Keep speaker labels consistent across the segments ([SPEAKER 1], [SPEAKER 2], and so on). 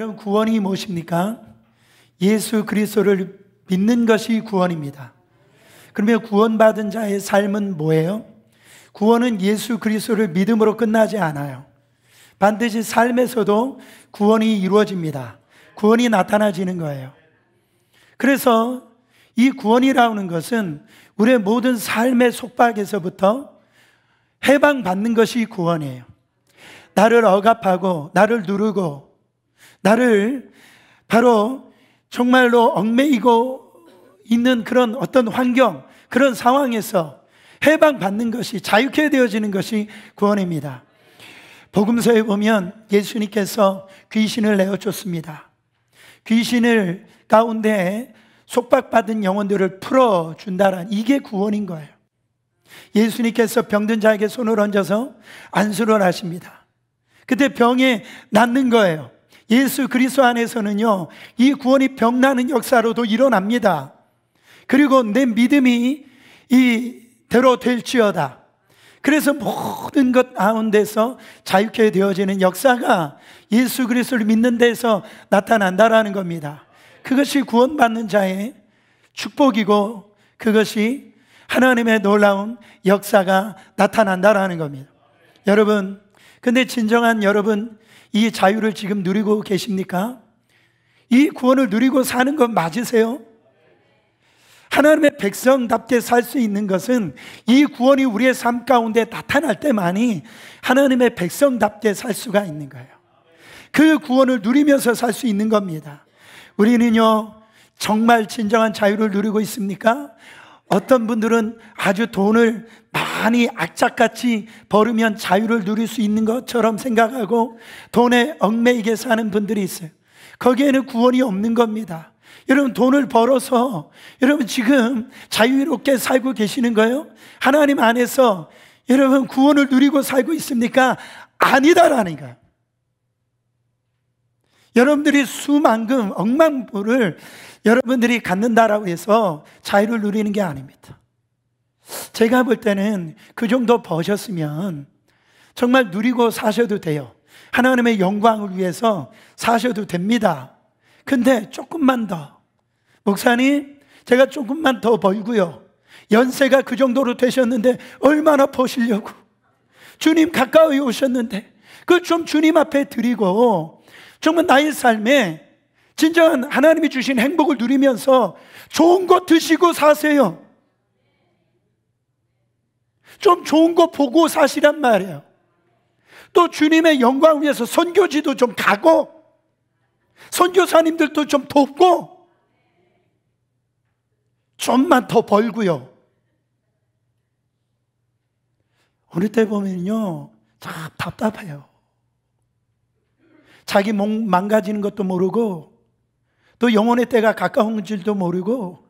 [SPEAKER 1] 여러분, 구원이 무엇입니까? 예수 그리스도를 믿는 것이 구원입니다. 그러면 구원받은 자의 삶은 뭐예요? 구원은 예수 그리스도를 믿음으로 끝나지 않아요. 반드시 삶에서도 구원이 이루어집니다. 구원이 나타나지는 거예요. 그래서 이 구원이라는 것은 우리의 모든 삶의 속박에서부터 해방받는 것이 구원이에요. 나를 억압하고 나를 누르고 나를 바로 정말로 얽매이고 있는 그런 어떤 환경, 그런 상황에서 해방받는 것이, 자유케 되어지는 것이 구원입니다. 복음서에 보면 예수님께서 귀신을 내어줬습니다. 귀신을 가운데 속박받은 영혼들을 풀어준다란, 이게 구원인 거예요. 예수님께서 병든 자에게 손을 얹어서 안수를 하십니다. 그때 병이 낫는 거예요. 예수 그리스도 안에서는요, 이 구원이 병 나는 역사로도 일어납니다. 그리고 내 믿음이 이대로 될지어다. 그래서 모든 것 가운데서 자유케 되어지는 역사가 예수 그리스도를 믿는 데서 나타난다라는 겁니다. 그것이 구원받는 자의 축복이고 그것이 하나님의 놀라운 역사가 나타난다라는 겁니다. 여러분, 근데 진정한 여러분, 이 자유를 지금 누리고 계십니까? 이 구원을 누리고 사는 건 맞으세요? 하나님의 백성답게 살 수 있는 것은 이 구원이 우리의 삶 가운데 나타날 때만이 하나님의 백성답게 살 수가 있는 거예요. 그 구원을 누리면서 살 수 있는 겁니다. 우리는요, 정말 진정한 자유를 누리고 있습니까? 어떤 분들은 아주 돈을 많이 악착같이 벌으면 자유를 누릴 수 있는 것처럼 생각하고 돈에 얽매이게 사는 분들이 있어요. 거기에는 구원이 없는 겁니다. 여러분, 돈을 벌어서 여러분 지금 자유롭게 살고 계시는 거예요? 하나님 안에서 여러분 구원을 누리고 살고 있습니까? 아니다라는 거예요. 여러분들이 수만금 억만불을 여러분들이 갖는다라고 해서 자유를 누리는 게 아닙니다. 제가 볼 때는 그 정도 버셨으면 정말 누리고 사셔도 돼요. 하나님의 영광을 위해서 사셔도 됩니다. 근데 조금만 더, 목사님 제가 조금만 더 벌고요, 연세가 그 정도로 되셨는데 얼마나 버시려고, 주님 가까이 오셨는데 그걸 좀 주님 앞에 드리고 정말 나의 삶에 진정한 하나님이 주신 행복을 누리면서 좋은 거 드시고 사세요. 좀 좋은 거 보고 사시란 말이에요. 또 주님의 영광을 위해서 선교지도 좀 가고 선교사님들도 좀 돕고 좀만 더 벌고요. 어느 때 보면요, 참 답답해요. 자기 몸 망가지는 것도 모르고 또 영혼의 때가 가까운 줄도 모르고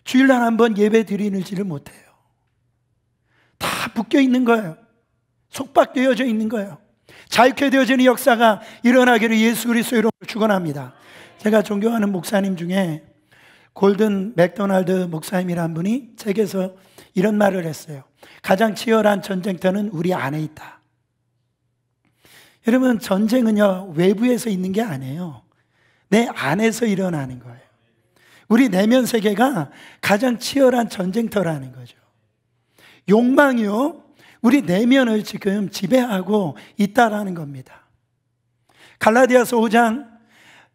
[SPEAKER 1] 주일날 한번 예배 드리는지를 못해요. 다 묶여 있는 거예요. 속박되어져 있는 거예요. 자유케 되어지는 역사가 일어나기를 예수 그리스도의 이름으로 축원합니다. 제가 존경하는 목사님 중에 골든 맥도날드 목사님이라는 분이 책에서 이런 말을 했어요. 가장 치열한 전쟁터는 우리 안에 있다. 여러분, 전쟁은요 외부에서 있는 게 아니에요. 내 안에서 일어나는 거예요. 우리 내면 세계가 가장 치열한 전쟁터라는 거죠. 욕망이요, 우리 내면을 지금 지배하고 있다라는 겁니다. 갈라디아서 5장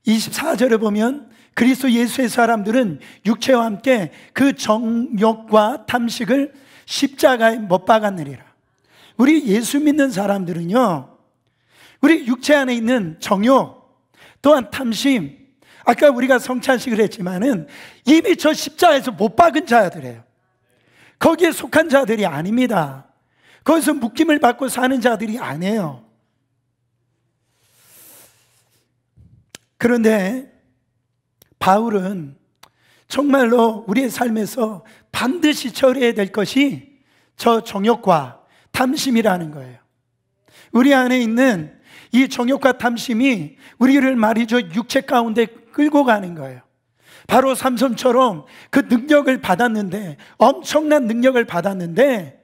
[SPEAKER 1] 24절에 보면 그리스도 예수의 사람들은 육체와 함께 그 정욕과 탐식을 십자가에 못 박았느니라. 우리 예수 믿는 사람들은요, 우리 육체 안에 있는 정욕 또한 탐심, 아까 우리가 성찬식을 했지만은 이미 저 십자가에서 못 박은 자들이에요. 거기에 속한 자들이 아닙니다. 거기서 묶임을 받고 사는 자들이 아니에요. 그런데 바울은 정말로 우리의 삶에서 반드시 처리해야 될 것이 저 정욕과 탐심이라는 거예요. 우리 안에 있는 이 정욕과 탐심이 우리를 말이죠 육체 가운데 끌고 가는 거예요. 바로 삼손처럼 그 능력을 받았는데, 엄청난 능력을 받았는데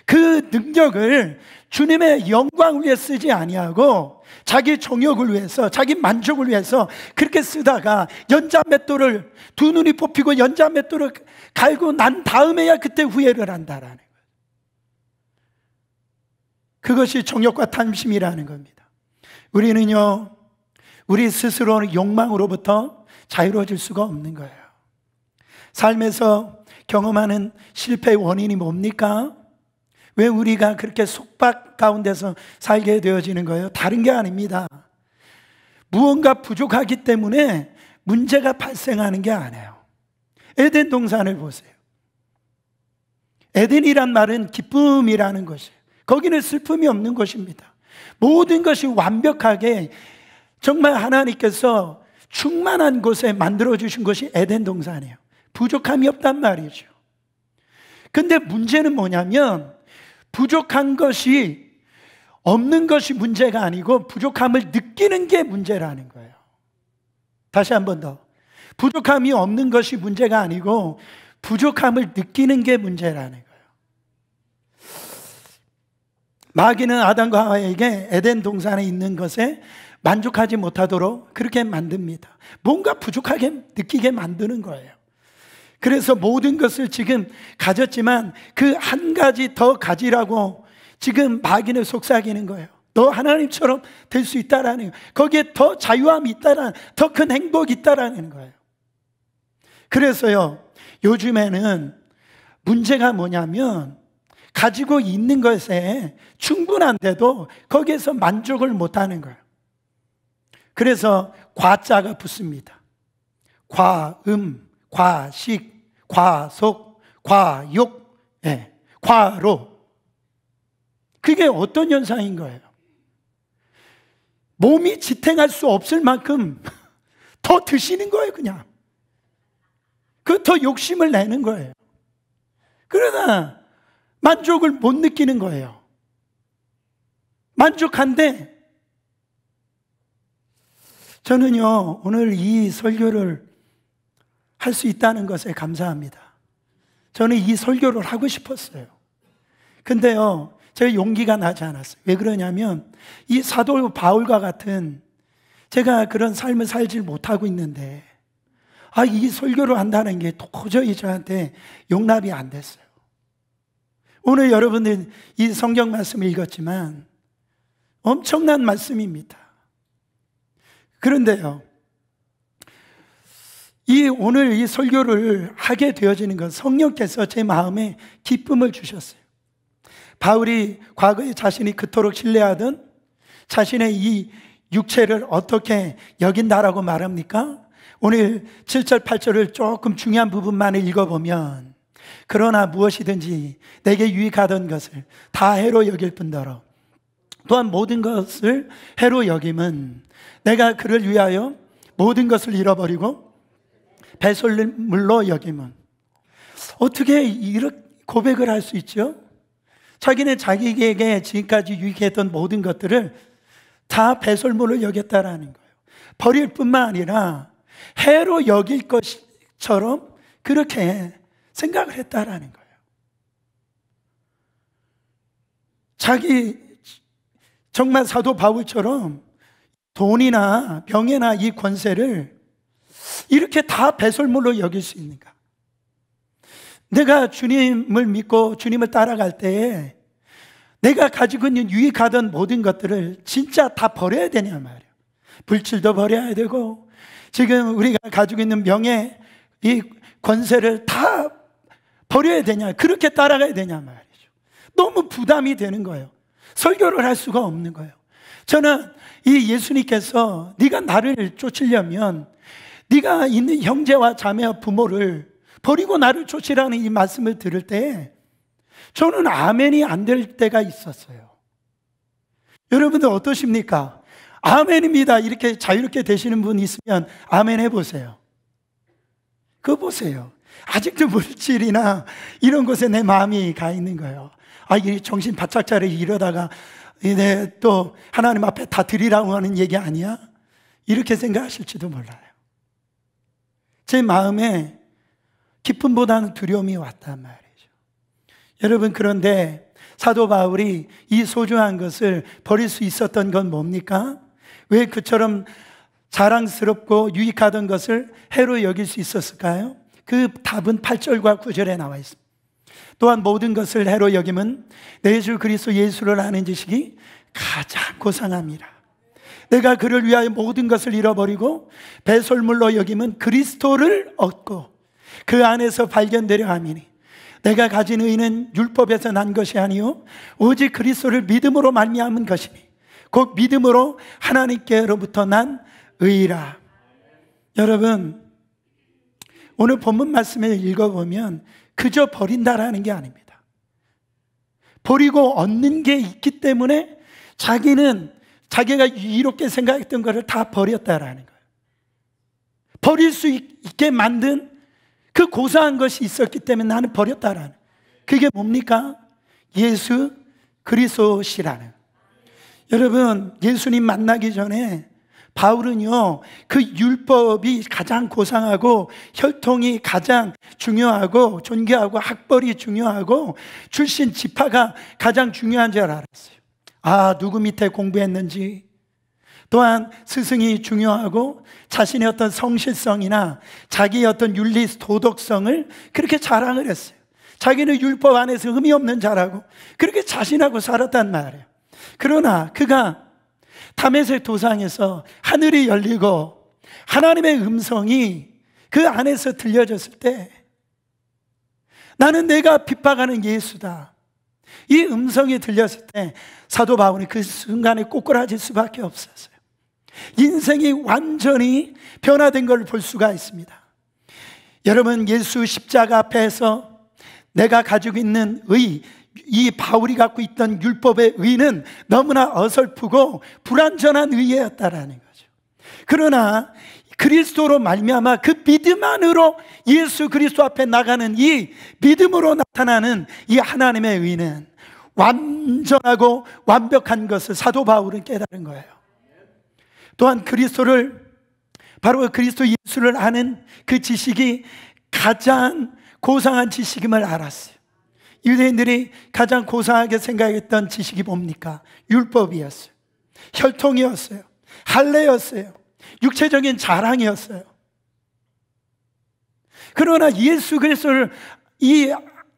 [SPEAKER 1] 그 능력을 주님의 영광을 위해 쓰지 아니하고 자기 정욕을 위해서, 자기 만족을 위해서 그렇게 쓰다가 연자맷돌을, 두 눈이 뽑히고 연자맷돌을 갈고 난 다음에야 그때 후회를 한다라는 거예요. 그것이 정욕과 탐심이라는 겁니다. 우리는요, 우리 스스로는 욕망으로부터 자유로워질 수가 없는 거예요. 삶에서 경험하는 실패의 원인이 뭡니까? 왜 우리가 그렇게 속박 가운데서 살게 되어지는 거예요? 다른 게 아닙니다. 무언가 부족하기 때문에 문제가 발생하는 게 아니에요. 에덴 동산을 보세요. 에덴이란 말은 기쁨이라는 것이에요. 거기는 슬픔이 없는 것입니다. 모든 것이 완벽하게 정말 하나님께서 충만한 곳에 만들어주신 것이 에덴 동산이에요. 부족함이 없단 말이죠. 근데 문제는 뭐냐면 부족한 것이, 없는 것이 문제가 아니고 부족함을 느끼는 게 문제라는 거예요. 다시 한 번 더. 부족함이 없는 것이 문제가 아니고 부족함을 느끼는 게 문제라는 거예요. 마귀는 아담과 하와에게 에덴 동산에 있는 것에 만족하지 못하도록 그렇게 만듭니다. 뭔가 부족하게 느끼게 만드는 거예요. 그래서 모든 것을 지금 가졌지만 그 한 가지 더 가지라고 지금 마귀는 속삭이는 거예요. 너 하나님처럼 될 수 있다라는 거예요. 거기에 더 자유함이 있다라는, 더 큰 행복이 있다라는 거예요. 그래서요, 요즘에는 문제가 뭐냐면 가지고 있는 것에 충분한데도 거기에서 만족을 못하는 거예요. 그래서 과자가 붙습니다. 과음, 과식, 과속, 과욕, 과로. 그게 어떤 현상인 거예요? 몸이 지탱할 수 없을 만큼 더 드시는 거예요, 그냥. 그 더 욕심을 내는 거예요. 그러나 만족을 못 느끼는 거예요. 만족한데, 저는요, 오늘 이 설교를 할 수 있다는 것에 감사합니다. 저는 이 설교를 하고 싶었어요. 근데요, 제가 용기가 나지 않았어요. 왜 그러냐면 이 사도 바울과 같은, 제가 그런 삶을 살지 못하고 있는데 이 설교를 한다는 게 도저히 저한테 용납이 안 됐어요. 오늘 여러분들 이 성경 말씀을 읽었지만 엄청난 말씀입니다. 그런데요, 오늘 이 설교를 하게 되어지는 건 성령께서 제 마음에 기쁨을 주셨어요. 바울이 과거에 자신이 그토록 신뢰하던 자신의 이 육체를 어떻게 여긴다라고 말합니까? 오늘 7절, 8절을 조금 중요한 부분만을 읽어보면, 그러나 무엇이든지 내게 유익하던 것을 다 해로 여길 뿐더러 또한 모든 것을 해로 여김은 내가 그를 위하여 모든 것을 잃어버리고 배설물로 여김은. 어떻게 이렇게 고백을 할 수 있죠? 자기는 자기에게 지금까지 유익했던 모든 것들을 다 배설물로 여겼다라는 거예요. 버릴 뿐만 아니라 해로 여길 것처럼 그렇게 생각을 했다라는 거예요. 자기 정말 사도 바울처럼 돈이나 명예나 이 권세를 이렇게 다 배설물로 여길 수 있는가? 내가 주님을 믿고 주님을 따라갈 때에 내가 가지고 있는 유익하던 모든 것들을 진짜 다 버려야 되냐 말이에요. 물질도 버려야 되고, 지금 우리가 가지고 있는 명예, 이 권세를 다 버려야 되냐, 그렇게 따라가야 되냐 말이죠. 너무 부담이 되는 거예요. 설교를 할 수가 없는 거예요. 저는 이 예수님께서 네가 나를 쫓으려면 네가 있는 형제와 자매와 부모를 버리고 나를 쫓으라는 이 말씀을 들을 때 저는 아멘이 안 될 때가 있었어요. 여러분들 어떠십니까? 아멘입니다 이렇게 자유롭게 되시는 분 있으면 아멘 해보세요. 그거 보세요. 아직도 물질이나 이런 것에 내 마음이 가 있는 거예요. 이 정신 바짝 차려 이러다가 또 하나님 앞에 다 드리라고 하는 얘기 아니야? 이렇게 생각하실지도 몰라요. 제 마음에 기쁨보다는 두려움이 왔단 말이죠. 여러분, 그런데 사도 바울이 이 소중한 것을 버릴 수 있었던 건 뭡니까? 왜 그처럼 자랑스럽고 유익하던 것을 해로 여길 수 있었을까요? 그 답은 8절과 9절에 나와 있습니다. 또한 모든 것을 해로 여김은 내 주 그리스도 예수를 아는 지식이 가장 고상함이라. 내가 그를 위하여 모든 것을 잃어버리고 배설물로 여김은 그리스도를 얻고 그 안에서 발견되려 함이니 내가 가진 의는 율법에서 난 것이 아니요 오직 그리스도를 믿음으로 말미암은 것이니 곧 믿음으로 하나님께로부터 난 의라. 여러분, 오늘 본문 말씀을 읽어보면 그저 버린다라는 게 아닙니다. 버리고 얻는 게 있기 때문에 자기가 이롭게 생각했던 것을 다 버렸다라는 거예요. 버릴 수 있게 만든 그 고사한 것이 있었기 때문에 나는 버렸다라는, 그게 뭡니까? 예수 그리스도시라는. 여러분, 예수님 만나기 전에 바울은요, 그 율법이 가장 고상하고 혈통이 가장 중요하고 존귀하고 학벌이 중요하고 출신 지파가 가장 중요한 줄 알았어요. 누구 밑에 공부했는지, 또한 스승이 중요하고 자신의 어떤 성실성이나 자기의 어떤 윤리 도덕성을 그렇게 자랑을 했어요. 자기는 율법 안에서 흠이 없는 자라고 그렇게 자신하고 살았단 말이에요. 그러나 그가 다메섹 도상에서 하늘이 열리고 하나님의 음성이 그 안에서 들려졌을 때 나는 내가 핍박하는 예수다, 이 음성이 들렸을 때 사도 바울이 그 순간에 꼬꾸라질 수밖에 없었어요. 인생이 완전히 변화된 걸 볼 수가 있습니다. 여러분, 예수 십자가 앞에서 내가 가지고 있는 의, 이 바울이 갖고 있던 율법의 의는 너무나 어설프고 불완전한 의였다라는 거죠. 그러나 그리스도로 말미암아 그 믿음 안으로 예수 그리스도 앞에 나가는 이 믿음으로 나타나는 이 하나님의 의는 완전하고 완벽한 것을 사도 바울은 깨달은 거예요. 또한 바로 그리스도 예수를 아는 그 지식이 가장 고상한 지식임을 알았어요. 유대인들이 가장 고상하게 생각했던 지식이 뭡니까? 율법이었어요. 혈통이었어요. 할례였어요. 육체적인 자랑이었어요. 그러나 예수 그리스도를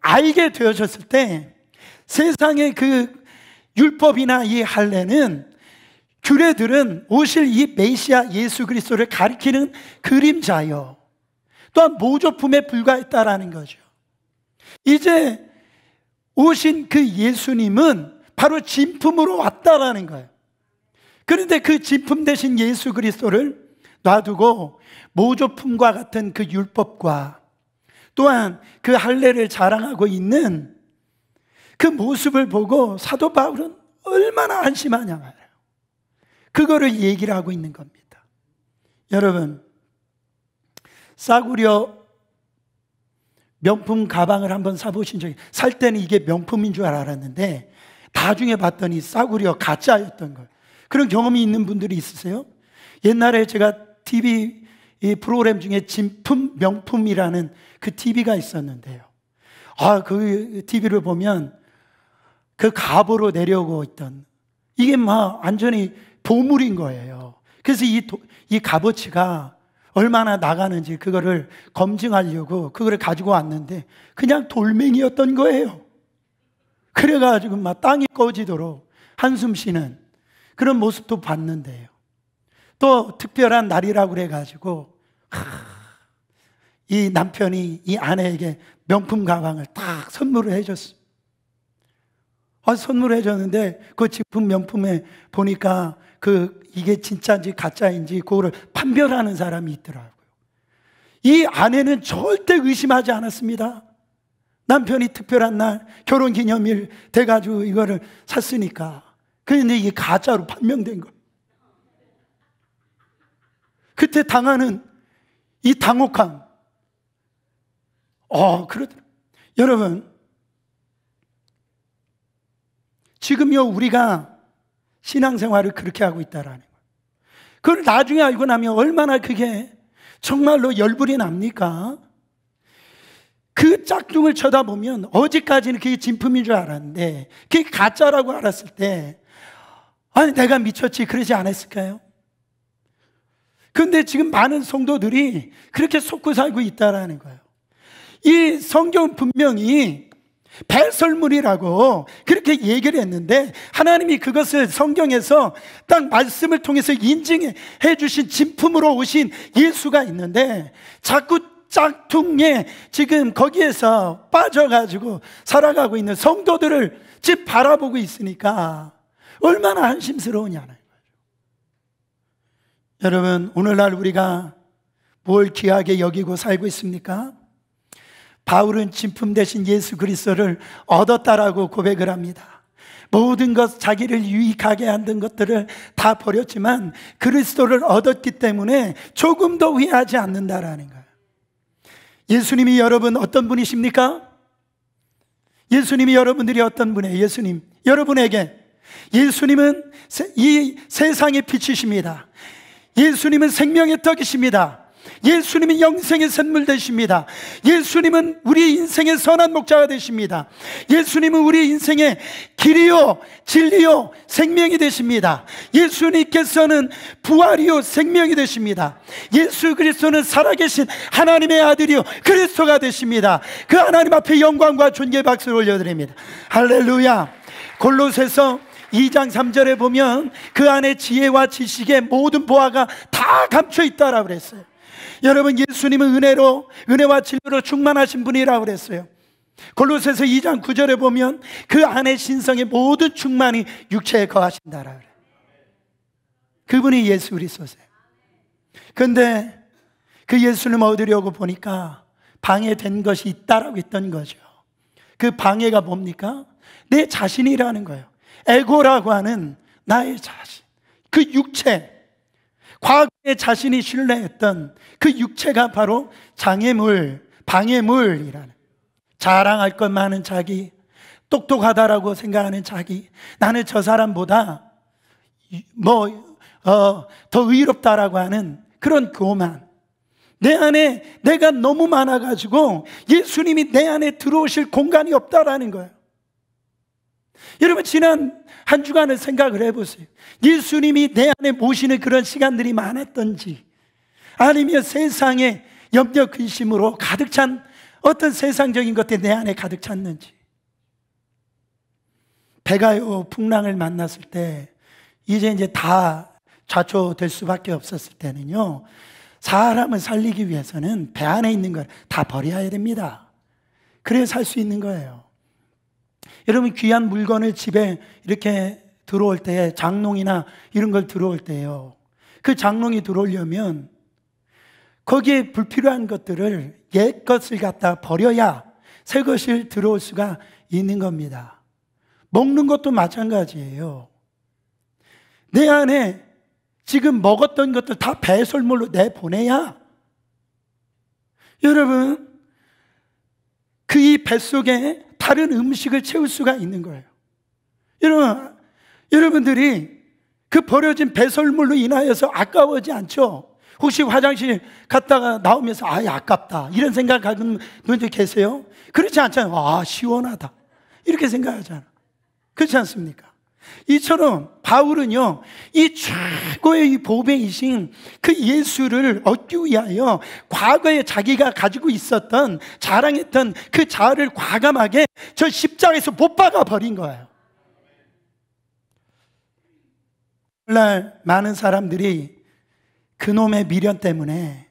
[SPEAKER 1] 알게 되어졌을 때 세상의 그 율법이나 이 할례는, 규례들은 오실 이 메시아 예수 그리스도를 가리키는 그림자요, 또한 모조품에 불과했다라는 거죠. 이제 오신 그 예수님은 바로 진품으로 왔다라는 거예요. 그런데 그 진품 대신 예수 그리스도를 놔두고 모조품과 같은 그 율법과 또한 그 할례를 자랑하고 있는 그 모습을 보고 사도 바울은 얼마나 안심하냐 말이에요. 그거를 얘기를 하고 있는 겁니다. 여러분, 싸구려 명품 가방을 한번 사보신 적이, 살 때는 이게 명품인 줄 알았는데 나중에 봤더니 싸구려 가짜였던 거예요. 그런 경험이 있는 분들이 있으세요? 옛날에 제가 TV 프로그램 중에 진품 명품이라는 그 TV가 있었는데요, 그 TV를 보면 그 갑오로 내려오고 있던 이게 막 완전히 보물인 거예요. 그래서 이 값어치가 얼마나 나가는지 그거를 검증하려고 그거를 가지고 왔는데 그냥 돌멩이였던 거예요. 그래가지고 막 땅이 꺼지도록 한숨 쉬는 그런 모습도 봤는데요. 또 특별한 날이라고 그래가지고 이 남편이 이 아내에게 명품 가방을 딱 선물을 해줬어요. 선물을 해줬는데 그 진품 명품에 보니까 이게 진짜인지 가짜인지 그거를 판별하는 사람이 있더라고요. 이 아내는 절대 의심하지 않았습니다. 남편이 특별한 날 결혼기념일 돼가지고 이거를 샀으니까. 그런데 이게 가짜로 판명된 거예요. 그때 당하는 이 당혹함. 그러더라고요. 여러분, 지금요 우리가 신앙생활을 그렇게 하고 있다라는 거예요. 그걸 나중에 알고 나면 얼마나 그게 정말로 열불이 납니까? 그 그 짝퉁을 쳐다보면 어제까지는 그게 진품인 줄 알았는데 그게 가짜라고 알았을 때 아니 내가 미쳤지 그러지 않았을까요? 그런데 지금 많은 성도들이 그렇게 속고 살고 있다는 거예요. 이 성경은 분명히 배설물이라고 그렇게 얘기를 했는데 하나님이 그것을 성경에서 딱 말씀을 통해서 인증해 주신 진품으로 오신 예수가 있는데 자꾸 짝퉁에 지금 거기에서 빠져가지고 살아가고 있는 성도들을 지금 바라보고 있으니까 얼마나 한심스러우냐는 거죠. 여러분, 오늘날 우리가 뭘 귀하게 여기고 살고 있습니까? 바울은 진품 대신 예수 그리스도를 얻었다라고 고백을 합니다. 모든 것, 자기를 유익하게 하는 것들을 다 버렸지만 그리스도를 얻었기 때문에 조금도 후회하지 않는다라는 거예요. 예수님이 여러분 어떤 분이십니까? 예수님이 여러분들이 어떤 분이에요? 예수님, 여러분에게 예수님은 이 세상의 빛이십니다. 예수님은 생명의 떡이십니다. 예수님은 영생의 샘물 되십니다. 예수님은 우리 인생의 선한 목자가 되십니다. 예수님은 우리 인생의 길이요 진리요 생명이 되십니다. 예수님께서는 부활이요 생명이 되십니다. 예수 그리스도는 살아계신 하나님의 아들이요 그리스도가 되십니다. 그 하나님 앞에 영광과 존귀의 박수를 올려드립니다. 할렐루야. 골로새서 2장 3절에 보면 그 안에 지혜와 지식의 모든 보화가 다 감춰 있다라고 그랬어요. 여러분, 예수님은 은혜와 진리로 충만하신 분이라고 그랬어요. 골로새서 2장 9절에 보면 그 안에 신성의 모든 충만이 육체에 거하신다라고 그래요. 그분이 예수 그리스도세요. 그런데 그 예수님 얻으려고 보니까 방해된 것이 있다라고 했던 거죠. 그 방해가 뭡니까? 내 자신이라는 거예요. 에고라고 하는 나의 자신, 그 육체, 과거에 자신이 신뢰했던 그 육체가 바로 장애물, 방해물이라는, 자랑할 것 많은 자기, 똑똑하다라고 생각하는 자기, 나는 저 사람보다 더 의롭다라고 하는 그런 교만, 내 안에 내가 너무 많아가지고 예수님이 내 안에 들어오실 공간이 없다라는 거예요. 여러분, 지난 한 주간을 생각을 해보세요. 예수님이 내 안에 모시는 그런 시간들이 많았던지, 아니면 세상에 염려 근심으로 가득 찬 어떤 세상적인 것들이 내 안에 가득 찼는지. 배가요 풍랑을 만났을 때 이제 다 좌초될 수밖에 없었을 때는요, 사람을 살리기 위해서는 배 안에 있는 걸 다 버려야 됩니다. 그래야 살 수 있는 거예요. 여러분, 귀한 물건을 집에 이렇게 들어올 때, 장롱이나 이런 걸 들어올 때요, 그 장롱이 들어오려면 거기에 불필요한 것들을, 옛 것을 갖다 버려야 새 것을 들어올 수가 있는 겁니다. 먹는 것도 마찬가지예요. 내 안에 지금 먹었던 것들 다 배설물로 내보내야 여러분, 그 이 뱃속에 다른 음식을 채울 수가 있는 거예요. 여러분들이 그 버려진 배설물로 인하여서 아까워하지 않죠? 혹시 화장실 갔다가 나오면서 아깝다 이런 생각하는 분들 계세요? 그렇지 않잖아요. 시원하다 이렇게 생각하잖아요. 그렇지 않습니까? 이처럼 바울은요, 이 최고의 이 보배이신 그 예수를 얻기 위하여 과거에 자기가 가지고 있었던, 자랑했던 그 자아를 과감하게 저 십자가에서 못 박아 버린 거예요. 오늘날 많은 사람들이 그놈의 미련 때문에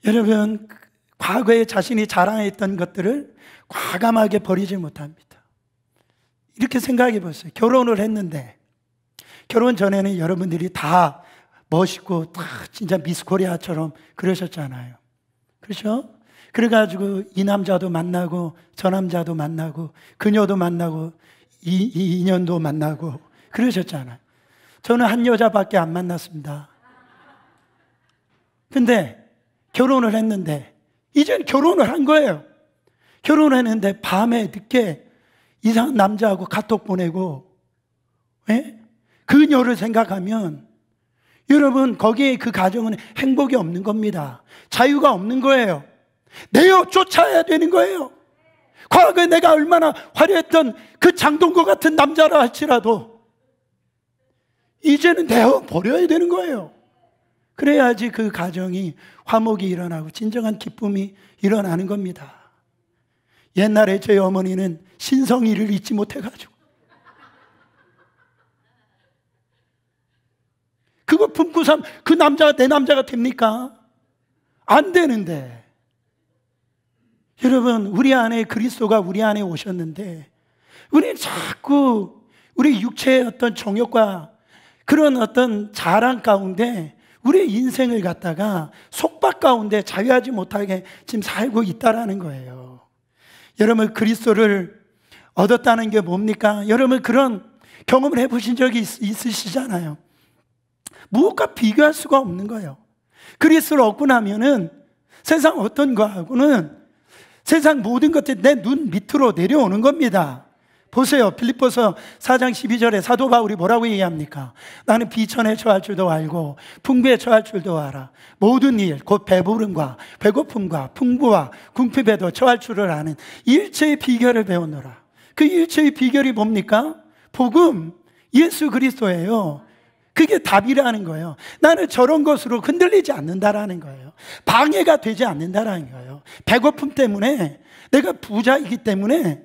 [SPEAKER 1] 여러분, 과거에 자신이 자랑했던 것들을 과감하게 버리지 못합니다. 이렇게 생각해 보세요. 결혼을 했는데, 결혼 전에는 여러분들이 다 멋있고 다 진짜 미스 코리아처럼 그러셨잖아요. 그렇죠? 그래가지고 이 남자도 만나고 저 남자도 만나고 그녀도 만나고 이 인연도 만나고 그러셨잖아요. 저는 한 여자밖에 안 만났습니다. 근데 결혼을 했는데, 이제는 결혼을 한 거예요. 결혼을 했는데 밤에 늦게 이상한 남자하고 카톡 보내고, 그녀를 생각하면 여러분, 거기에 그 가정은 행복이 없는 겁니다. 자유가 없는 거예요. 내어 쫓아야 되는 거예요. 과거에 내가 얼마나 화려했던 그 장동건 같은 남자라 할지라도 이제는 내어 버려야 되는 거예요. 그래야지 그 가정이 화목이 일어나고 진정한 기쁨이 일어나는 겁니다. 옛날에 저희 어머니는 신성이를 잊지 못해가지고 그거 품고 산 그 남자가 내 남자가 됩니까? 안 되는데. 여러분, 우리 안에 그리스도가 우리 안에 오셨는데 우리 자꾸 우리 육체의 어떤 정욕과 그런 어떤 자랑 가운데 우리의 인생을 갖다가 속박 가운데 자유하지 못하게 지금 살고 있다라는 거예요. 여러분, 그리스도를 얻었다는 게 뭡니까? 여러분, 그런 경험을 해보신 적이 있으시잖아요. 무엇과 비교할 수가 없는 거예요. 그리스도를 얻고 나면은 세상 어떤 거하고는 세상 모든 것들이 내 눈 밑으로 내려오는 겁니다. 보세요. 빌립보서 4장 12절에 사도 바울이 뭐라고 얘기합니까? 나는 비천에 처할 줄도 알고 풍부에 처할 줄도 알아. 모든 일, 곧 배부름과 배고픔과 풍부와 궁핍에도 처할 줄을 아는 일체의 비결을 배우노라. 그 일체의 비결이 뭡니까? 복음, 예수 그리스도예요. 그게 답이라는 거예요. 나는 저런 것으로 흔들리지 않는다라는 거예요. 방해가 되지 않는다라는 거예요. 배고픔 때문에, 내가 부자이기 때문에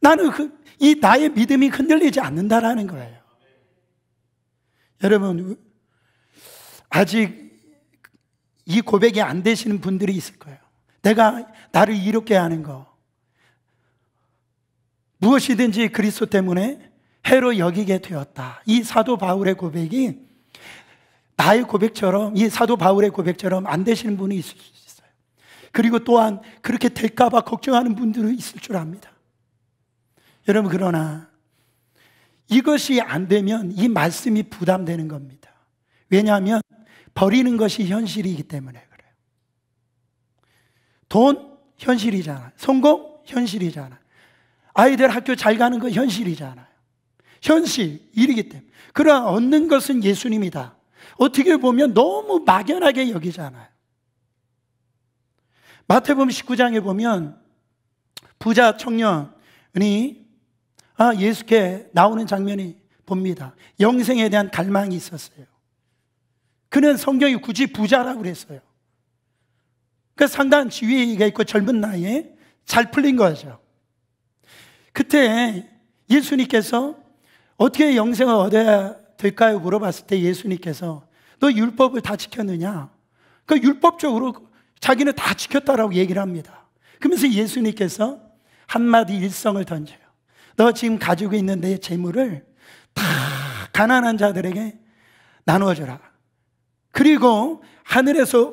[SPEAKER 1] 나는 이 나의 믿음이 흔들리지 않는다라는 거예요. 여러분, 아직 이 고백이 안 되시는 분들이 있을 거예요. 내가 나를 이롭게 하는 거, 무엇이든지 그리스도 때문에 해로 여기게 되었다. 이 사도 바울의 고백이 나의 고백처럼, 이 사도 바울의 고백처럼 안 되시는 분이 있을 수 있어요. 그리고 또한 그렇게 될까봐 걱정하는 분들이 있을 줄 압니다. 여러분, 그러나 이것이 안 되면 이 말씀이 부담되는 겁니다. 왜냐하면 버리는 것이 현실이기 때문에 그래요. 돈 현실이잖아. 성공 현실이잖아. 아이들 학교 잘 가는 거 현실이잖아요. 현실, 일이기 때문에. 그러나 얻는 것은 예수님이다. 어떻게 보면 너무 막연하게 여기잖아요. 마태복음 19장에 보면 부자 청년이 예수께 나오는 장면이 봅니다. 영생에 대한 갈망이 있었어요. 그는 성경이 굳이 부자라고 그랬어요. 그러니까 상당한 지위가 있고 젊은 나이에 잘 풀린 거죠. 그때 예수님께서 어떻게 영생을 얻어야 될까요? 물어봤을 때 예수님께서 너 율법을 다 지켰느냐? 그러니까 율법적으로 자기는 다 지켰다라고 얘기를 합니다. 그러면서 예수님께서 한마디 일성을 던져요. 너 지금 가지고 있는 내 재물을 다 가난한 자들에게 나누어줘라. 그리고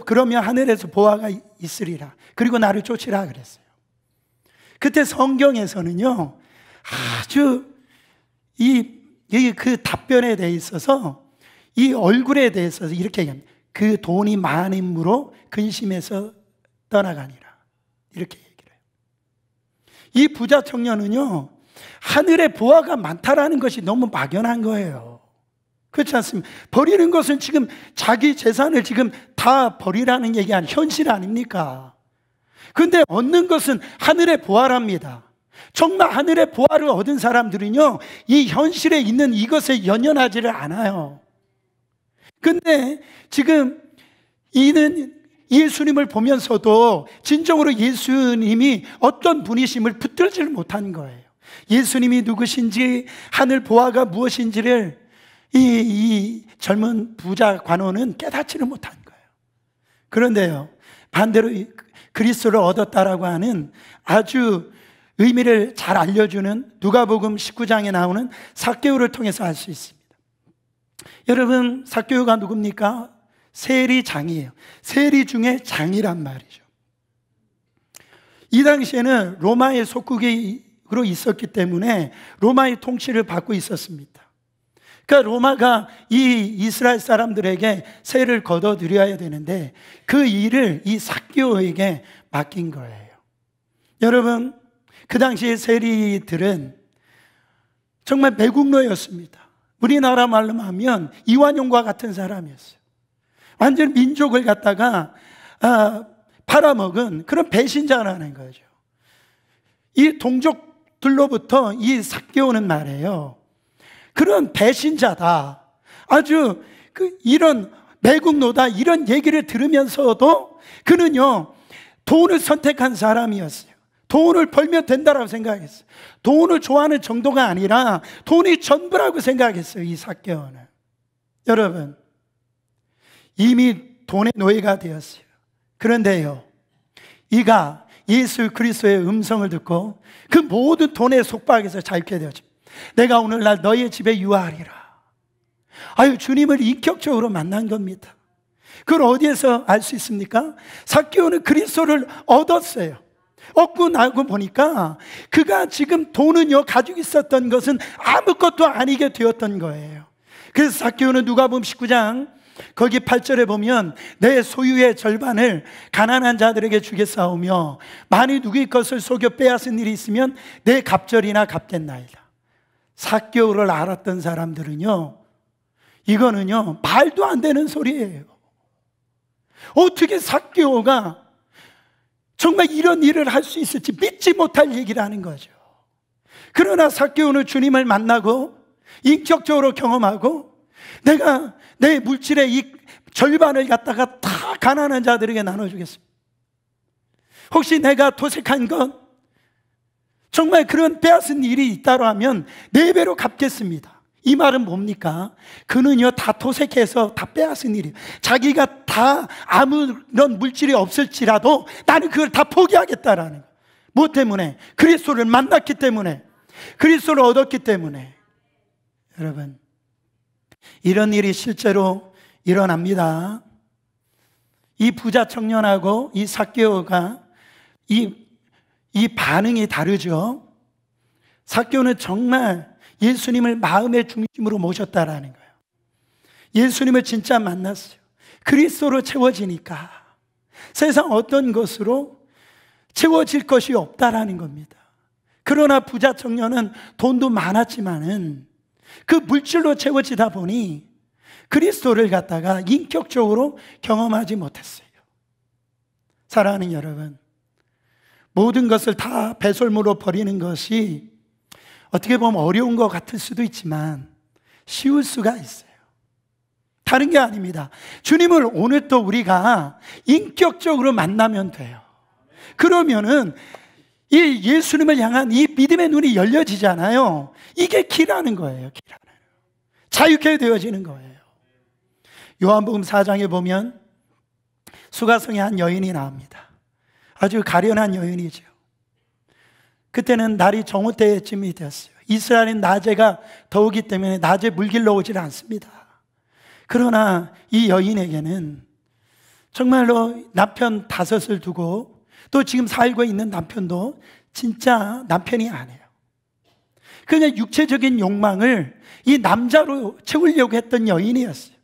[SPEAKER 1] 그러면 하늘에서 보화가 있으리라. 그리고 나를 쫓으라 그랬어요. 그때 성경에서는요, 아주 그 답변에 대해 있어서 이 얼굴에 대해서 이렇게 얘기합니다. 그 돈이 많음으로 근심해서 떠나가니라. 이렇게 얘기를 해요. 이 부자 청년은요, 하늘에 보화가 많다라는 것이 너무 막연한 거예요. 그렇지 않습니까? 버리는 것은 지금 자기 재산을 지금 다 버리라는 얘기가 현실 아닙니까? 그런데 얻는 것은 하늘의 보화랍니다. 정말 하늘의 보화를 얻은 사람들은요, 이 현실에 있는 이것에 연연하지를 않아요. 근데 지금 이는 예수님을 보면서도 진정으로 예수님이 어떤 분이심을 붙들지를 못한 거예요. 예수님이 누구신지, 하늘 보화가 무엇인지를 이 젊은 부자 관원은 깨닫지를 못한 거예요. 그런데요, 반대로 그리스도를 얻었다라고 하는 아주 의미를 잘 알려주는 누가복음 19장에 나오는 삭개오를 통해서 알 수 있습니다. 여러분, 삭개오가 누굽니까? 세리장이에요. 세리 중에 장이란 말이죠. 이 당시에는 로마의 속국으로 있었기 때문에 로마의 통치를 받고 있었습니다. 그러니까 로마가 이 이스라엘 사람들에게 세를 걷어들여야 되는데 그 일을 이 삭개오에게 맡긴 거예요. 여러분, 그 당시의 세리들은 정말 매국노였습니다. 우리나라 말로 하면 이완용과 같은 사람이었어요. 완전 민족을 갖다가 팔아먹은 그런 배신자라는 거죠. 이 동족들로부터 이 삭개오는 말이에요. 그런 배신자다. 아주 이런 매국노다 이런 얘기를 들으면서도 그는요, 돈을 선택한 사람이었어요. 돈을 벌면 된다라고 생각했어요. 돈을 좋아하는 정도가 아니라 돈이 전부라고 생각했어요, 이 삭개오는. 여러분, 이미 돈의 노예가 되었어요. 그런데요, 이가 예수 그리스도의 음성을 듣고 그 모든 돈의 속박에서 자유케 되었죠. 내가 오늘날 너의 집에 유하리라. 아유, 주님을 인격적으로 만난 겁니다. 그걸 어디에서 알 수 있습니까? 삭개오는 그리스도를 얻었어요. 얻고 나고 보니까 그가 지금 돈은요, 가지고 있었던 것은 아무것도 아니게 되었던 거예요. 그래서 삭개오는 누가복음 19장 거기 8절에 보면 내 소유의 절반을 가난한 자들에게 주겠사오며 만일 누구의 것을 속여 빼앗은 일이 있으면 내 갑절이나 갚겠나이다. 삭개오를 알았던 사람들은요, 이거는요 말도 안 되는 소리예요. 어떻게 삭개오가 정말 이런 일을 할 수 있을지 믿지 못할 얘기를 하는 거죠. 그러나 삭개오는 주님을 만나고 인격적으로 경험하고 내가 내 물질의 이 절반을 갖다가 다 가난한 자들에게 나눠주겠습니다. 혹시 내가 도색한 건 정말 그런 빼앗은 일이 있다고 하면 4배로 갚겠습니다. 이 말은 뭡니까? 그는요 다 도색해서 다 빼앗은 일이에요. 자기가 다 아무런 물질이 없을지라도 나는 그걸 다 포기하겠다라는 거예요. 뭐 때문에? 그리스도를 만났기 때문에, 그리스도를 얻었기 때문에. 여러분, 이런 일이 실제로 일어납니다. 이 부자 청년하고 이 삭개오가 이 반응이 다르죠. 삭개오는 정말 예수님을 마음의 중심으로 모셨다라는 거예요. 예수님을 진짜 만났어요. 그리스도로 채워지니까 세상 어떤 것으로 채워질 것이 없다라는 겁니다. 그러나 부자 청년은 돈도 많았지만은 그 물질로 채워지다 보니 그리스도를 갖다가 인격적으로 경험하지 못했어요. 사랑하는 여러분, 모든 것을 다 배설물로 버리는 것이 어떻게 보면 어려운 것 같을 수도 있지만 쉬울 수가 있어요. 다른 게 아닙니다. 주님을 오늘 또 우리가 인격적으로 만나면 돼요. 그러면은 이 예수님을 향한 이 믿음의 눈이 열려지잖아요. 이게 기라는 거예요. 기라는. 자유케 되어지는 거예요. 요한복음 4장에 보면 수가성의 한 여인이 나옵니다. 아주 가련한 여인이죠. 그때는 날이 정오 때쯤이 되었어요. 이스라엘은 낮에가 더우기 때문에 낮에 물길로 오질 않습니다. 그러나 이 여인에게는 정말로 남편 5을 두고 또 지금 살고 있는 남편도 진짜 남편이 아니에요. 그냥 육체적인 욕망을 이 남자로 채우려고 했던 여인이었어요.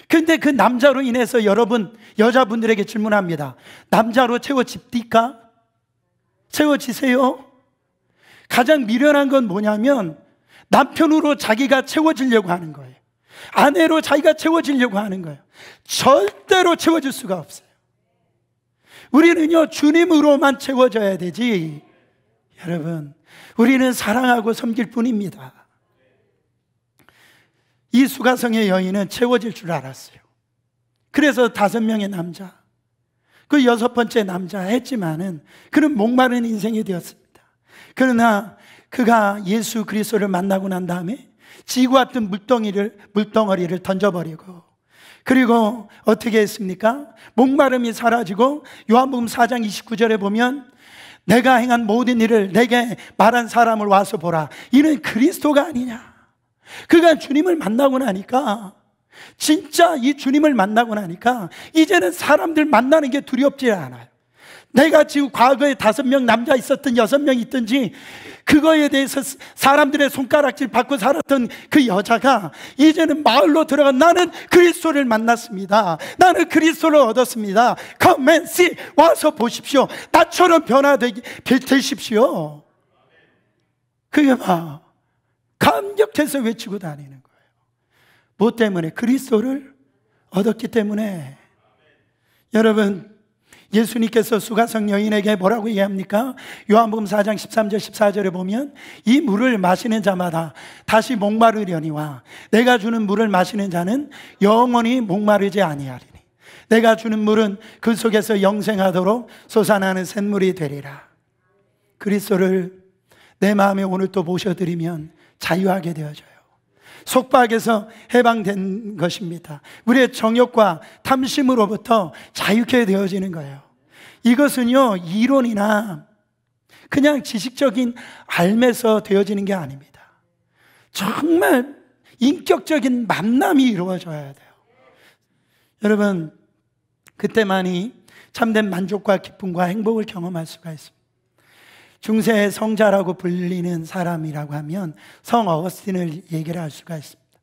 [SPEAKER 1] 그런데 그 남자로 인해서 여러분, 여자분들에게 질문합니다. 남자로 채워집니까? 채워지세요? 가장 미련한 건 뭐냐면 남편으로 자기가 채워지려고 하는 거예요. 아내로 자기가 채워지려고 하는 거예요. 절대로 채워질 수가 없어요. 우리는요 주님으로만 채워져야 되지. 여러분, 우리는 사랑하고 섬길 뿐입니다. 이 수가성의 여인은 채워질 줄 알았어요. 그래서 5명의 남자, 그 6번째 남자 했지만은 그는 목마른 인생이 되었습니다. 그러나 그가 예수 그리스도를 만나고 난 다음에 지구 같은 물덩어리를 던져버리고, 그리고 어떻게 했습니까? 목마름이 사라지고 요한복음 4장 29절에 보면 내가 행한 모든 일을 내게 말한 사람을 와서 보라. 이는 그리스도가 아니냐. 그가 주님을 만나고 나니까, 진짜 이 주님을 만나고 나니까 이제는 사람들 만나는 게 두렵지 않아요. 내가 지금 과거에 5명 남자 있었든 6명 있든지 그거에 대해서 사람들의 손가락질 받고 살았던 그 여자가 이제는 마을로 들어가 나는 그리스도를 만났습니다. 나는 그리스도를 얻었습니다. Come and see. 와서 보십시오. 나처럼 변화되십시오. 그게 막 감격해서 외치고 다니는 거예요. 뭐 때문에? 그리스도를 얻었기 때문에. 여러분, 예수님께서 수가성 여인에게 뭐라고 얘기합니까? 요한복음 4장 13절 14절에 보면 이 물을 마시는 자마다 다시 목마르려니와 내가 주는 물을 마시는 자는 영원히 목마르지 아니하리니 내가 주는 물은 그 속에서 영생하도록 솟아나는 샘물이 되리라. 그리스도를 내 마음에 오늘 또 모셔드리면 자유하게 되어져요. 속박에서 해방된 것입니다. 우리의 정욕과 탐심으로부터 자유케 되어지는 거예요. 이것은요, 이론이나 그냥 지식적인 알매서 되어지는 게 아닙니다. 정말 인격적인 만남이 이루어져야 돼요. 여러분, 그때만이 참된 만족과 기쁨과 행복을 경험할 수가 있습니다. 중세의 성자라고 불리는 사람이라고 하면 성 어거스틴을 얘기를 할 수가 있습니다.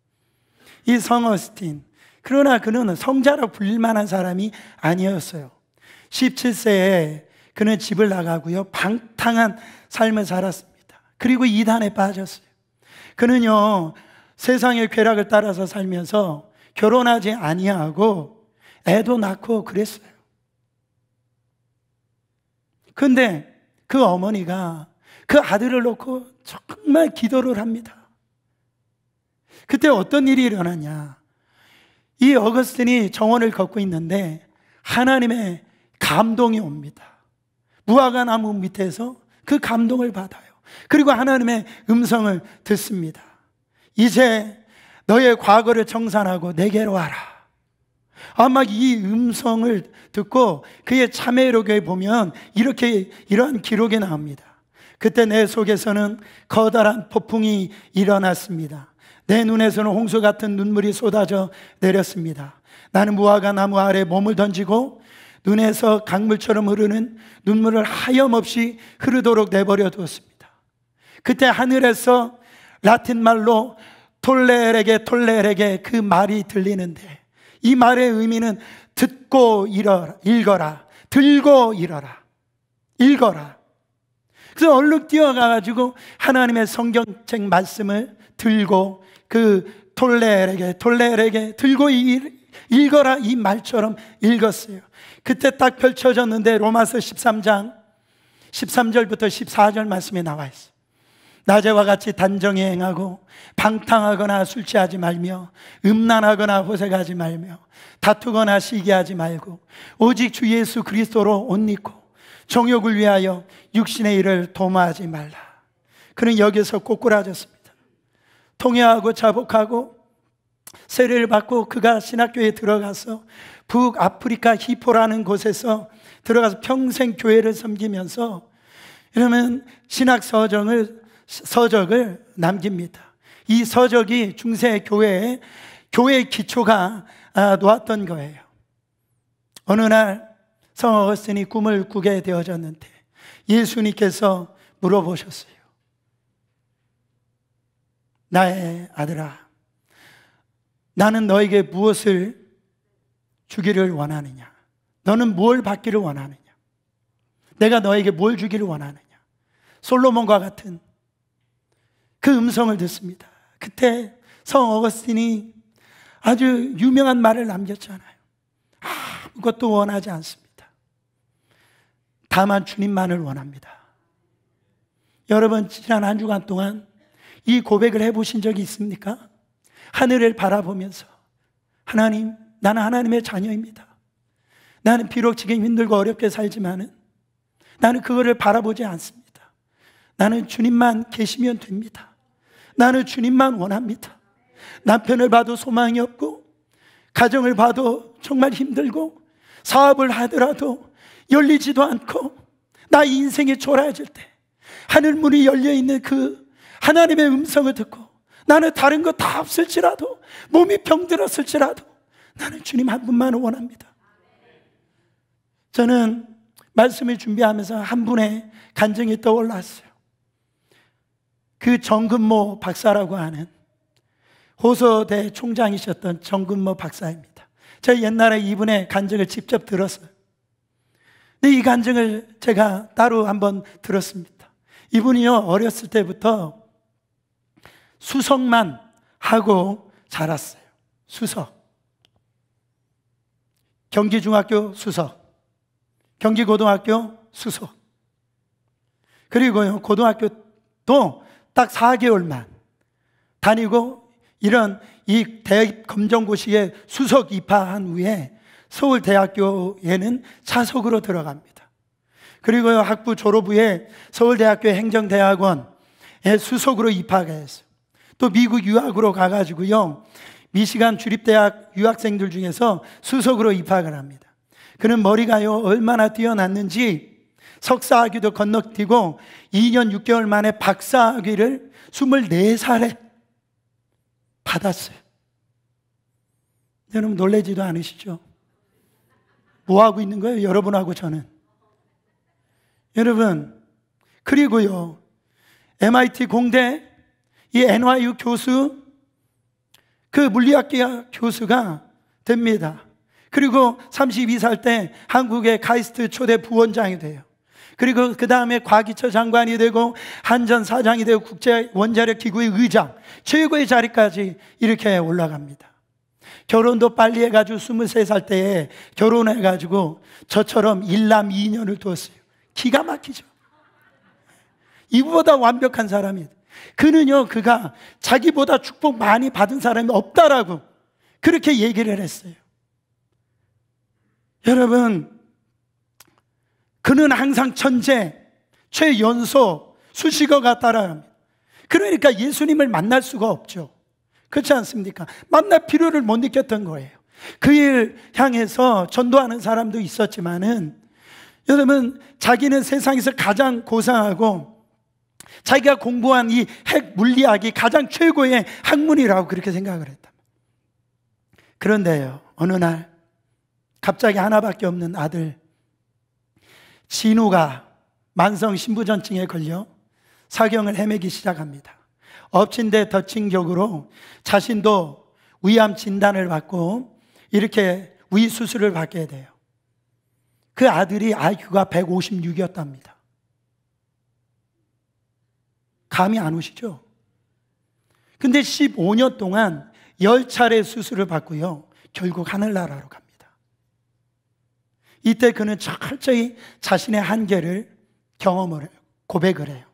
[SPEAKER 1] 이 성 어거스틴, 그러나 그는 성자라고 불릴 만한 사람이 아니었어요. 17세에 그는 집을 나가고요, 방탕한 삶을 살았습니다. 그리고 이단에 빠졌어요. 그는요, 세상의 쾌락을 따라서 살면서 결혼하지 아니하고 애도 낳고 그랬어요. 근데 그 어머니가 그 아들을 놓고 정말 기도를 합니다. 그때 어떤 일이 일어나냐? 이 어거스틴이 정원을 걷고 있는데 하나님의 감동이 옵니다. 무화과 나무 밑에서 그 감동을 받아요. 그리고 하나님의 음성을 듣습니다. 이제 너의 과거를 정산하고 내게로 와라. 아마 이 음성을 듣고 그의 참회록에 보면 이러한 기록이 나옵니다. 그때 내 속에서는 커다란 폭풍이 일어났습니다. 내 눈에서는 홍수 같은 눈물이 쏟아져 내렸습니다. 나는 무화과 나무 아래 몸을 던지고 눈에서 강물처럼 흐르는 눈물을 하염없이 흐르도록 내버려 두었습니다. 그때 하늘에서 라틴 말로 톨레레게 그 말이 들리는데 이 말의 의미는 듣고 읽어라, 들고 읽어라. 그래서 얼른 뛰어가가지고 하나님의 성경책 말씀을 들고 그 톨레레게 들고 읽어라 이 말처럼 읽었어요. 그때 딱 펼쳐졌는데 로마서 13장 13절부터 14절 말씀에 나와 있어요. 낮에와 같이 단정히 행하고 방탕하거나 술 취하지 말며 음란하거나 호색하지 말며 다투거나 시기하지 말고 오직 주 예수 그리스도로 옷 입고 정욕을 위하여 육신의 일을 도모하지 말라. 그는 여기서 꼬꾸라졌습니다. 통회하고 자복하고 세례를 받고 그가 신학교에 들어가서 북아프리카 히포라는 곳에서 들어가서 평생 교회를 섬기면서 이러면 신학 서적을 남깁니다. 이 서적이 중세 교회의 기초가 놓았던 거예요. 어느 날 성 어거스틴이 꿈을 꾸게 되어졌는데 예수님께서 물어보셨어요. 나의 아들아, 나는 너에게 무엇을 주기를 원하느냐? 너는 뭘 받기를 원하느냐? 내가 너에게 뭘 주기를 원하느냐? 솔로몬과 같은 그 음성을 듣습니다. 그때 성 어거스틴이 아주 유명한 말을 남겼잖아요. 아무것도 원하지 않습니다. 다만 주님만을 원합니다. 여러분, 지난 한 주간 동안 이 고백을 해보신 적이 있습니까? 하늘을 바라보면서 하나님, 나는 하나님의 자녀입니다. 나는 비록 지금 힘들고 어렵게 살지만은 나는 그거를 바라보지 않습니다. 나는 주님만 계시면 됩니다. 나는 주님만 원합니다. 남편을 봐도 소망이 없고 가정을 봐도 정말 힘들고 사업을 하더라도 열리지도 않고 나 인생이 초라해질 때 하늘문이 열려있는 그 하나님의 음성을 듣고 나는 다른 거 다 없을지라도 몸이 병들었을지라도 나는 주님 한 분만 원합니다. 저는 말씀을 준비하면서 한 분의 간증이 떠올랐어요. 그 정근모 박사라고 하는 호서대 총장이셨던 정근모 박사입니다. 제가 옛날에 이분의 간증을 직접 들었어요. 근데 이 간증을 제가 따로 한번 들었습니다. 이분이요, 어렸을 때부터 수석만 하고 자랐어요. 수석. 경기중학교 수석, 경기고등학교 수석. 그리고요, 고등학교도 딱 4개월만 다니고 이런 이 대검정고시에 수석 입학한 후에 서울대학교에는 차석으로 들어갑니다. 그리고요, 학부 졸업 후에 서울대학교 행정대학원에 수석으로 입학했어요. 또 미국 유학으로 가가지고요, 미시간 주립대학 유학생들 중에서 수석으로 입학을 합니다. 그는 머리가요, 얼마나 뛰어났는지 석사학위도 건너뛰고 2년 6개월 만에 박사학위를 24살에 받았어요. 여러분 놀라지도 않으시죠? 뭐 하고 있는 거예요? 여러분하고 저는. 여러분, 그리고요, MIT 공대 이 NYU 교수, 그 물리학계학 교수가 됩니다. 그리고 32살 때 한국의 카이스트 초대 부원장이 돼요. 그리고 그 다음에 과기처 장관이 되고 한전 사장이 되고 국제 원자력 기구의 의장, 최고의 자리까지 이렇게 올라갑니다. 결혼도 빨리 해가지고 23살 때에 결혼해가지고 저처럼 일남 2년을 두었어요. 기가 막히죠. 이보다 완벽한 사람이. 그는요, 그가 자기보다 축복 많이 받은 사람이 없다라고 그렇게 얘기를 했어요. 여러분, 그는 항상 천재, 최연소, 수식어가 따라합니다. 그러니까 예수님을 만날 수가 없죠. 그렇지 않습니까? 만날 필요를 못 느꼈던 거예요. 그 일 향해서 전도하는 사람도 있었지만은, 여러분, 자기는 세상에서 가장 고상하고 자기가 공부한 이 핵 물리학이 가장 최고의 학문이라고 그렇게 생각을 했다. 그런데요, 어느 날 갑자기 하나밖에 없는 아들 진우가 만성 신부전증에 걸려 사경을 헤매기 시작합니다. 엎친 데 덮친 격으로 자신도 위암 진단을 받고 이렇게 위 수술을 받게 돼요. 그 아들이 IQ가 156이었답니다. 감이 안 오시죠? 근데 15년 동안 10차례 수술을 받고요, 결국 하늘나라로 갑니다. 이때 그는 철저히 자신의 한계를 경험을 해요. 고백을 해요.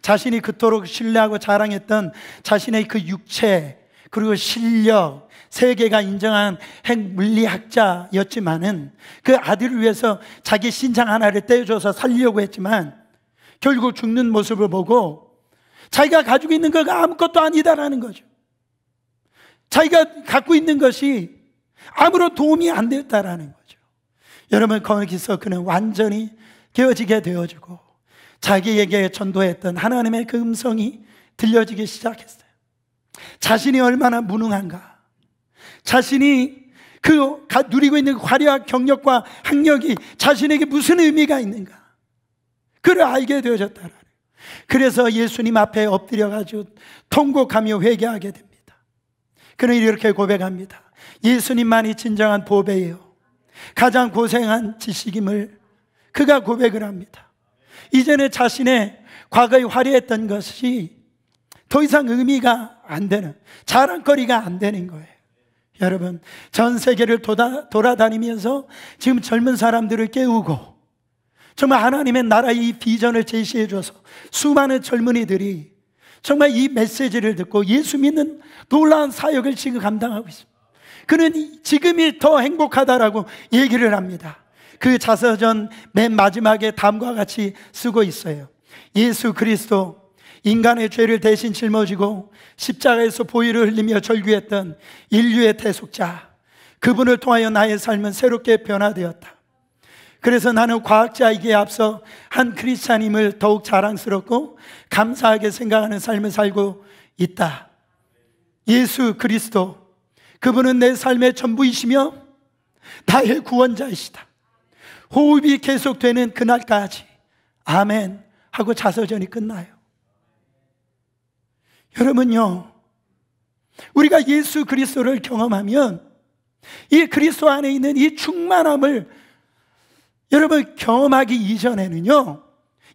[SPEAKER 1] 자신이 그토록 신뢰하고 자랑했던 자신의 그 육체, 그리고 실력, 세계가 인정한 핵물리학자였지만은 그 아들을 위해서 자기 신장 하나를 떼어줘서 살리려고 했지만 결국 죽는 모습을 보고 자기가 가지고 있는 거가 아무것도 아니다라는 거죠. 자기가 갖고 있는 것이 아무런 도움이 안 됐다라는 거죠. 여러분, 거기서 그는 완전히 깨어지게 되어지고 자기에게 전도했던 하나님의 그 음성이 들려지기 시작했어요. 자신이 얼마나 무능한가, 자신이 그 누리고 있는 화려한 경력과 학력이 자신에게 무슨 의미가 있는가, 그를 알게 되어졌다라는 거예요. 그래서 예수님 앞에 엎드려가지고 통곡하며 회개하게 됩니다. 그는 이렇게 고백합니다. 예수님만이 진정한 보배예요. 가장 고생한 지식임을 그가 고백을 합니다. 이제는 자신의 과거에 화려했던 것이 더 이상 의미가 안 되는, 자랑거리가 안 되는 거예요. 여러분, 전 세계를 돌아다니면서 지금 젊은 사람들을 깨우고 정말 하나님의 나라의 이 비전을 제시해줘서 수많은 젊은이들이 정말 이 메시지를 듣고 예수 믿는 놀라운 사역을 지금 감당하고 있습니다. 그는 지금이 더 행복하다라고 얘기를 합니다. 그 자서전 맨 마지막에 다음과 같이 쓰고 있어요. 예수 그리스도, 인간의 죄를 대신 짊어지고 십자가에서 보혈을 흘리며 절규했던 인류의 대속자, 그분을 통하여 나의 삶은 새롭게 변화되었다. 그래서 나는 과학자이기에 앞서 한 크리스찬임을 더욱 자랑스럽고 감사하게 생각하는 삶을 살고 있다. 예수 그리스도, 그분은 내 삶의 전부이시며 나의 구원자이시다. 호흡이 계속되는 그날까지 아멘 하고 자서전이 끝나요. 여러분요, 우리가 예수 그리스도를 경험하면 이 그리스도 안에 있는 이 충만함을 여러분 경험하기 이전에는요,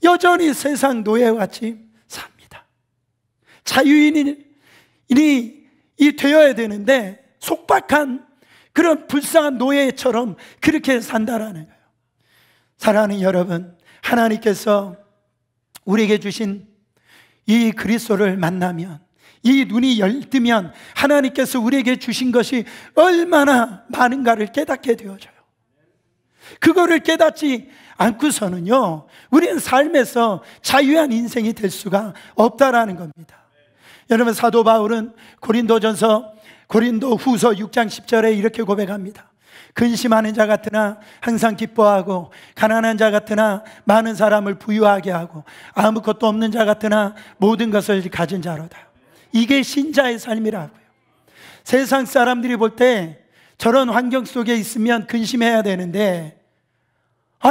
[SPEAKER 1] 여전히 세상 노예와 같이 삽니다. 자유인이 되어야 되는데 속박한 그런 불쌍한 노예처럼 그렇게 산다라는 거예요. 사랑하는 여러분, 하나님께서 우리에게 주신 이 그리스도를 만나면, 이 눈이 열뜨면 하나님께서 우리에게 주신 것이 얼마나 많은가를 깨닫게 되어져요. 그거를 깨닫지 않고서는요, 우리는 삶에서 자유한 인생이 될 수가 없다라는 겁니다. 여러분, 사도 바울은 고린도 후서 6장 10절에 이렇게 고백합니다. 근심하는 자 같으나 항상 기뻐하고, 가난한 자 같으나 많은 사람을 부유하게 하고, 아무것도 없는 자 같으나 모든 것을 가진 자로다. 이게 신자의 삶이라고요. 세상 사람들이 볼 때 저런 환경 속에 있으면 근심해야 되는데,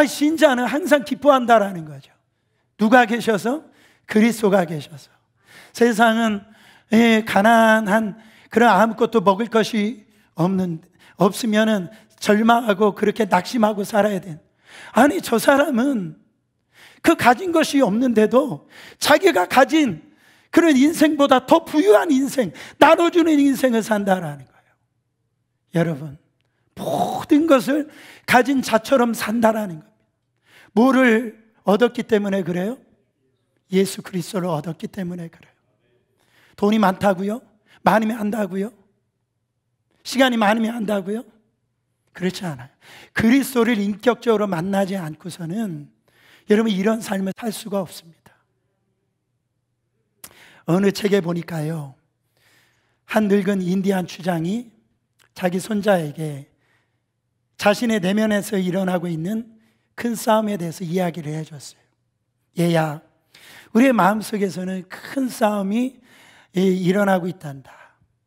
[SPEAKER 1] 신자는 항상 기뻐한다라는 거죠. 누가 계셔서? 그리스도가 계셔서. 세상은 가난한, 그런 아무것도 먹을 것이 없으면은 절망하고 그렇게 낙심하고 살아야 돼. 아니, 저 사람은 그 가진 것이 없는데도 자기가 가진 그런 인생보다 더 부유한 인생, 나눠주는 인생을 산다라는 거예요. 여러분, 모든 것을 가진 자처럼 산다라는 겁니다. 뭐를 얻었기 때문에 그래요? 예수 그리스도를 얻었기 때문에 그래요. 돈이 많다고요? 많으면 한다고요? 시간이 많으면 한다고요? 그렇지 않아요. 그리스도를 인격적으로 만나지 않고서는 여러분, 이런 삶을 살 수가 없습니다. 어느 책에 보니까요, 한 늙은 인디안 추장이 자기 손자에게 자신의 내면에서 일어나고 있는 큰 싸움에 대해서 이야기를 해줬어요. 얘야, 우리의 마음속에서는 큰 싸움이 일어나고 있단다.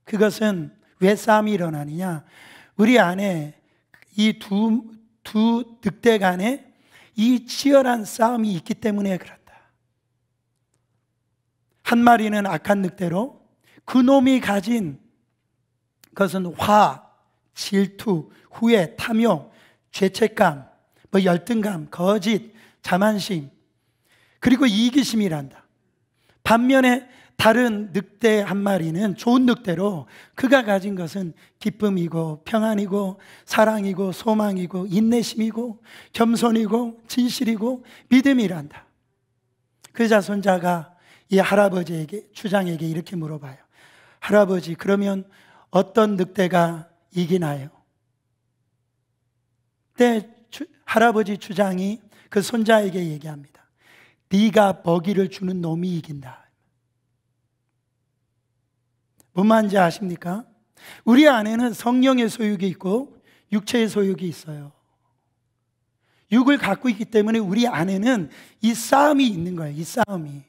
[SPEAKER 1] 그것은 왜 싸움이 일어나느냐? 우리 안에 이 두 늑대 간에 이 치열한 싸움이 있기 때문에 그렇다. 한 마리는 악한 늑대로, 그놈이 가진 것은 화, 질투, 후회, 탐욕, 죄책감, 열등감, 거짓, 자만심, 그리고 이기심이란다. 반면에 다른 늑대 한 마리는 좋은 늑대로, 그가 가진 것은 기쁨이고 평안이고 사랑이고 소망이고 인내심이고 겸손이고 진실이고 믿음이란다. 그러자 손자가 이 할아버지에게, 추장에게 이렇게 물어봐요. 할아버지, 그러면 어떤 늑대가 이기나요? 그때 할아버지 추장이 그 손자에게 얘기합니다. 네가 먹이를 주는 놈이 이긴다. 뭔 말인지 아십니까? 우리 안에는 성령의 소욕이 있고 육체의 소욕이 있어요. 육을 갖고 있기 때문에 우리 안에는 이 싸움이 있는 거예요. 이 싸움이.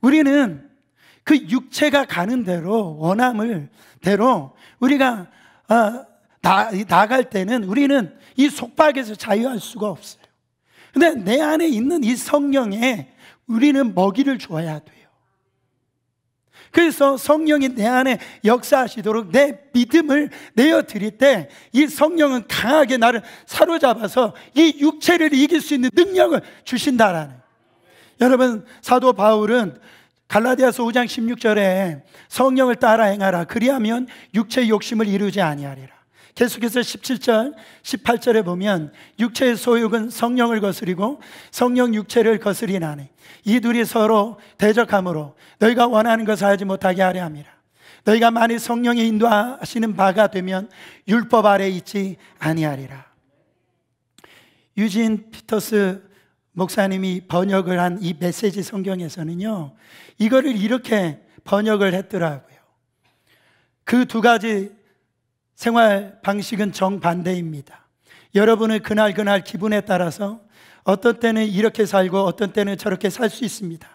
[SPEAKER 1] 우리는 그 육체가 가는 대로, 원함을 대로 우리가 나갈 때는 우리는 이 속박에서 자유할 수가 없어요. 근데 내 안에 있는 이 성령에 우리는 먹이를 줘야 돼요. 그래서 성령이 내 안에 역사하시도록 내 믿음을 내어드릴 때 이 성령은 강하게 나를 사로잡아서 이 육체를 이길 수 있는 능력을 주신다라는. 여러분, 사도 바울은 갈라디아서 5장 16절에 성령을 따라 행하라, 그리하면 육체의 욕심을 이루지 아니하리라. 계속해서 17절, 18절에 보면 육체의 소욕은 성령을 거스리고 성령 육체를 거스리나니 이 둘이 서로 대적함으로 너희가 원하는 것을 하지 못하게 하려 함이라. 너희가 만일 성령의 인도하시는 바가 되면 율법 아래 있지 아니하리라. 유진 피터스 목사님이 번역을 한 이 메시지 성경에서는요, 이거를 이렇게 번역을 했더라고요. 그 두 가지 생활 방식은 정반대입니다. 여러분의 그날 기분에 따라서 어떤 때는 이렇게 살고 어떤 때는 저렇게 살 수 있습니다.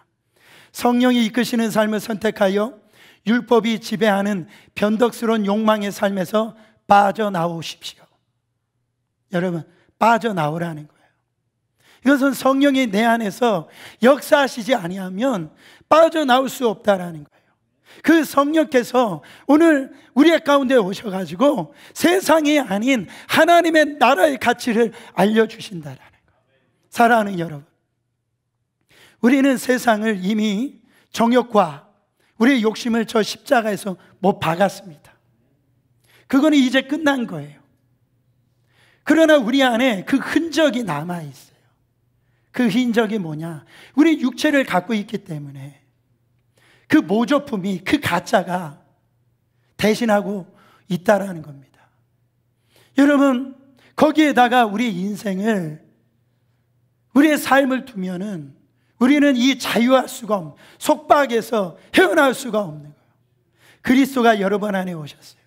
[SPEAKER 1] 성령이 이끄시는 삶을 선택하여 율법이 지배하는 변덕스러운 욕망의 삶에서 빠져나오십시오. 여러분, 빠져나오라는 거예요. 이것은 성령이 내 안에서 역사하시지 아니하면 빠져나올 수 없다라는 거예요. 그 성령께서 오늘 우리 가운데 오셔가지고 세상이 아닌 하나님의 나라의 가치를 알려주신다라는 거예요. 사랑하는 여러분, 우리는 세상을 이미 정욕과 우리의 욕심을 저 십자가에서 못 박았습니다. 그거는 이제 끝난 거예요. 그러나 우리 안에 그 흔적이 남아있어요. 그 흔적이 뭐냐? 우리 육체를 갖고 있기 때문에 그 모조품이, 그 가짜가 대신하고 있다라는 겁니다. 여러분, 거기에다가 우리 인생을, 우리의 삶을 두면은 우리는 이 자유할 수가 없는, 속박에서 헤어나올 수가 없는 거예요. 그리스도가 여러분 안에 오셨어요.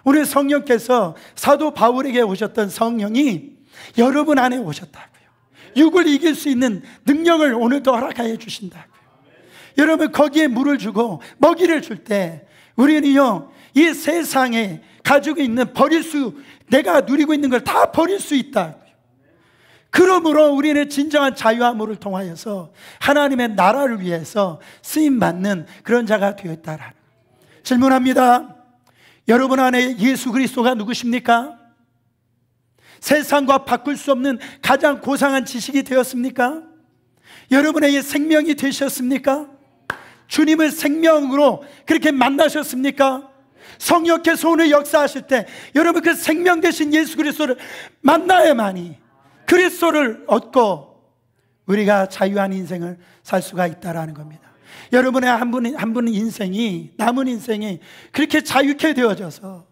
[SPEAKER 1] 오늘 성령께서 사도 바울에게 오셨던 성령이 여러분 안에 오셨다고요. 육을 이길 수 있는 능력을 오늘도 허락하여 주신다고요. 여러분, 거기에 물을 주고 먹이를 줄 때 우리는요, 이 세상에 가지고 있는 내가 누리고 있는 걸 다 버릴 수 있다고요. 그러므로 우리는 진정한 자유함을 통하여서 하나님의 나라를 위해서 쓰임받는 그런 자가 되었다라는. 질문합니다. 여러분 안에 예수 그리스도가 누구십니까? 세상과 바꿀 수 없는 가장 고상한 지식이 되었습니까? 여러분에게 생명이 되셨습니까? 주님을 생명으로 그렇게 만나셨습니까? 성령께서 오늘 역사하실 때 여러분 그 생명 되신 예수 그리스도를 만나야만이 그리스도를 얻고 우리가 자유한 인생을 살 수가 있다라는 겁니다. 여러분의 한 분 인생이, 남은 인생이 그렇게 자유케 되어져서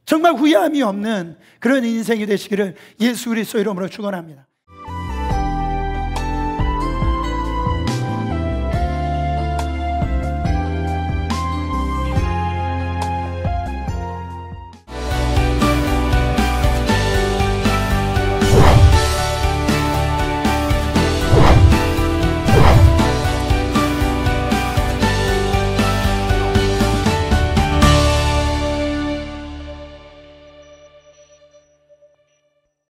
[SPEAKER 1] 정말 후회함이 없는 그런 인생이 되시기를 예수 그리스도 이름으로 축원합니다.